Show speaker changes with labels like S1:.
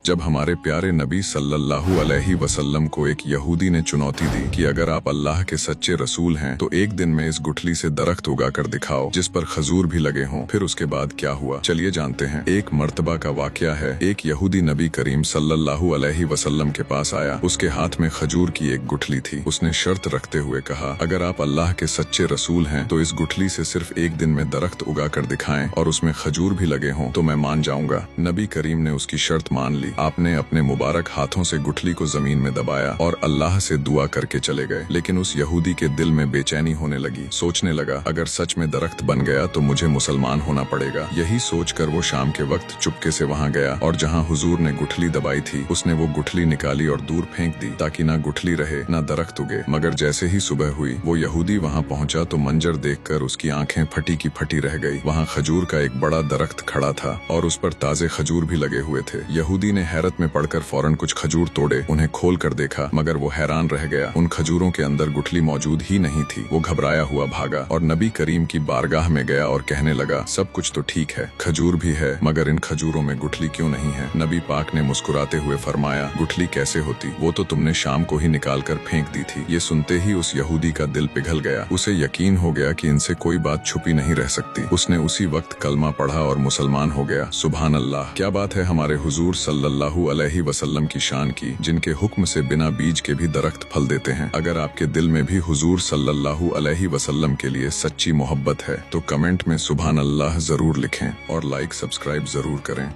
S1: जब हमारे प्यारे नबी सल्लल्लाहु अलैहि वसल्लम को एक यहूदी ने चुनौती दी कि अगर आप अल्लाह के सच्चे रसूल हैं तो एक दिन में इस गुठली से दरख्त उगा कर दिखाओ जिस पर खजूर भी लगे हों। फिर उसके बाद क्या हुआ, चलिए जानते हैं। एक मर्तबा का वाकया है। एक यहूदी नबी करीम सल्लल्लाहु अलैहि वसल्लम के पास आया। उसके हाथ में खजूर की एक गुठली थी। उसने शर्त रखते हुए कहा, अगर आप अल्लाह के सच्चे रसूल हैं तो इस गुठली से सिर्फ एक दिन में दरख्त उगा कर दिखाएं और उसमें खजूर भी लगे हों तो मैं मान जाऊंगा। नबी करीम ने उसकी शर्त मान ली। आपने अपने मुबारक हाथों से गुठली को जमीन में दबाया और अल्लाह से दुआ करके चले गए। लेकिन उस यहूदी के दिल में बेचैनी होने लगी। सोचने लगा, अगर सच में दरख्त बन गया तो मुझे मुसलमान होना पड़ेगा। यही सोचकर वो शाम के वक्त चुपके से वहाँ गया और जहाँ हुजूर ने गुठली दबाई थी उसने वो गुठली निकाली और दूर फेंक दी ताकि ना गुठली रहे ना दरख्त उगे। मगर जैसे ही सुबह हुई वो यहूदी वहाँ पहुँचा तो मंजर देखकर उसकी आंखें फटी की फटी रह गई। वहाँ खजूर का एक बड़ा दरख्त खड़ा था और उस पर ताजे खजूर भी लगे हुए थे। यहूदी ने हैरत में पड़कर फौरन कुछ खजूर तोड़े, उन्हें खोल कर देखा, मगर वो हैरान रह गया। उन खजूरों के अंदर गुठली मौजूद ही नहीं थी। वो घबराया हुआ भागा और नबी करीम की बारगाह में गया और कहने लगा, सब कुछ तो ठीक है, खजूर भी है, मगर इन खजूरों में गुठली क्यों नहीं है? नबी पाक ने मुस्कुराते हुए फरमाया, गुठली कैसे होती, वो तो तुमने शाम को ही निकाल कर फेंक दी थी। ये सुनते ही उस यहूदी का दिल पिघल गया। उसे यकीन हो गया कि इनसे कोई बात छुपी नहीं रह सकती। उसने उसी वक्त कलमा पढ़ा और मुसलमान हो गया। सुभान अल्लाह, क्या बात है हमारे हुजूर सल्लल्लाहु अलैहि वसल्लम की शान की, जिनके हुक्म से बिना बीज के भी दरख्त फल देते हैं। अगर आपके दिल में भी हुजूर सल्लल्लाहु अलैहि वसल्लम के लिए सच्ची मोहब्बत है तो कमेंट में सुभान अल्लाह जरूर लिखें और लाइक सब्सक्राइब जरूर करें।